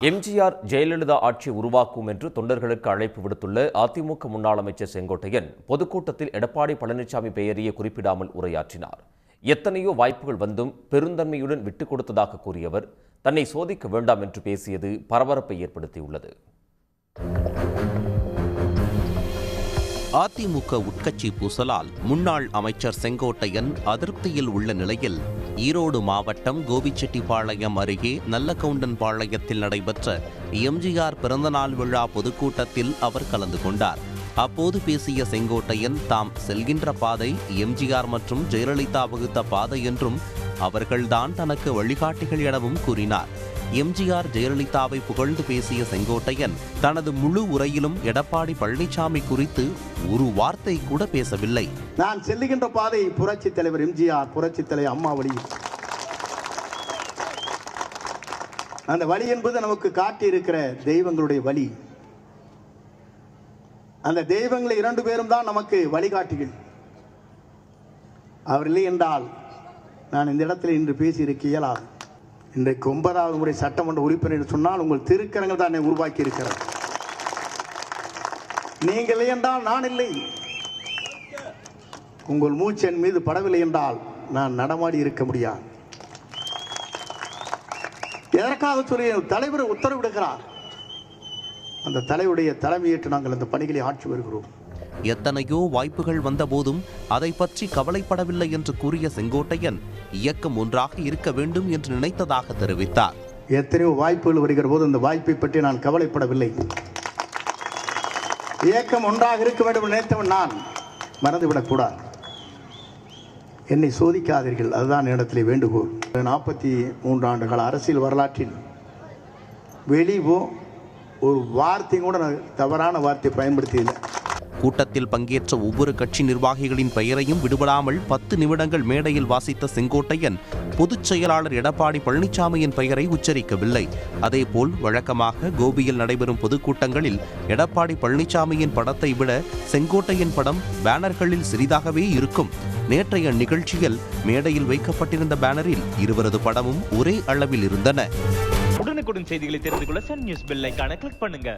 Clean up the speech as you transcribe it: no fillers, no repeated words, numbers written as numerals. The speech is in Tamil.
எம்ஜிஆர் ஜெயலலிதா ஆட்சி உருவாக்கும் என்று தொண்டர்களுக்கு அழைப்பு விடுத்துள்ள அதிமுக முன்னாள் அமைச்சர் செங்கோட்டையன் பொதுக்கூட்டத்தில் எடப்பாடி பழனிசாமி பெயரையே குறிப்பிடாமல் உரையாற்றினார். எத்தனையோ வாய்ப்புகள் வந்தும் பெருந்தன்மையுடன் விட்டுக் கொடுத்ததாக கூறியவர் தன்னை சோதிக்க வேண்டாம் என்று பேசியது பரபரப்பை ஏற்படுத்தியுள்ளது. அதிமுக உட்கட்சி பூசலால் முன்னாள் அமைச்சர் செங்கோட்டையன் அதிருப்தியில் உள்ள நிலையில் ஈரோடு மாவட்டம் கோபிச்செட்டிப்பாளையம் அருகே நல்லகவுண்டன்பாளையத்தில் நடைபெற்ற எம்ஜிஆர் பிறந்தநாள் விழா பொதுக்கூட்டத்தில் அவர் கலந்து கொண்டார். அப்போது பேசிய செங்கோட்டையன் தாம் செல்கின்ற பாதை எம்ஜிஆர் மற்றும் ஜெயலலிதா வகுத்த பாதை என்றும் அவர்கள்தான் தனக்கு வழிகாட்டிகள் எனவும் கூறினார். எம்ஜிஆர் ஜெயலலிதாவை புகழ்ந்து பேசிய செங்கோட்டையன் தனது முழு உரையிலும் எடப்பாடி பழனிசாமி குறித்து ஒரு வார்த்தை கூட பேசவில்லை. நான் செல்லுகின்ற பாதை புரட்சி தலைவர் எம்ஜிஆர், புரட்சி தலைவர் அம்மா வழி. அந்த வழி என்பது நமக்கு காட்டியிருக்கிற தெய்வங்களுடைய வழி. அந்த தெய்வங்களை இரண்டு பேரும் தான் நமக்கு வழிகாட்டிகள். அவர் இல்லை என்றால் நான் இந்த இடத்தில் இன்று பேசி இருக்க இயலாது. இன்றைக்கு 9வது முறை சட்டமன்ற உறுப்பினர் சொன்னால் உங்கள் திருக்கரங்கள் தான் என்னை உருவாக்கி இருக்கிறார். நீங்கள் என்றால் நான் இல்லை. உங்கள் மூச்சு என் மீது படவில்லை என்றால் நான் நடமாடி இருக்க முடியாது. எதற்காக சொல்லி தலைவர் உத்தரவிடுகிறார். அந்த தலைவருடைய தலைமையேற்று நாங்கள் அந்த பணிகளை ஆற்றி வருகிறோம். எத்தனையோ வாய்ப்புகள் வந்தபோதும் அதை பற்றி கவலைப்படவில்லை என்று கூறிய செங்கோட்டையன் இயக்கம் ஒன்றாக இருக்க வேண்டும் என்று நினைத்ததாக தெரிவித்தார். எத்தனையோ வாய்ப்புகள் வருகிற போது அந்த வாய்ப்பை பற்றி நான் கவலைப்படவில்லை. இயக்கம் ஒன்றாக இருக்க வேண்டும் நினைத்தவன் நான் மறந்துவிடக்கூடாது. என்னை சோதிக்காதீர்கள், அதுதான் இடத்திலே வேண்டுகோள். 43 ஆண்டுகள் அரசியல் வரலாற்றில் வெளிவோ ஒரு வார்த்தை கூட தவறான வார்த்தை பயன்படுத்தியதில்லை. கூட்டத்தில் பங்கேற்ற ஒவ்வொரு கட்சி நிர்வாகிகளின் பெயரையும் விடுபடாமல் 10 நிமிடங்கள் மேடையில் வாசித்த செங்கோட்டையன் பொதுச் செயலாளர் எடப்பாடி பழனிசாமியின் பெயரை உச்சரிக்கவில்லை. அதேபோல் வழக்கமாக கோபியில் நடைபெறும் பொதுக்கூட்டங்களில் எடப்பாடி பழனிசாமியின் படத்தை விட செங்கோட்டையன் படம் பேனர்களில் சிறிதாகவே இருக்கும். நேற்றைய நிகழ்ச்சியில் மேடையில் வைக்கப்பட்டிருந்த பேனரில் இருவரது படமும் ஒரே அளவில் இருந்தன. உடனுக்குடன் செய்திகளை தெரிந்து கொள்ள சன் நியூஸ் பெல் ஐகானை கிளிக் பண்ணுங்க.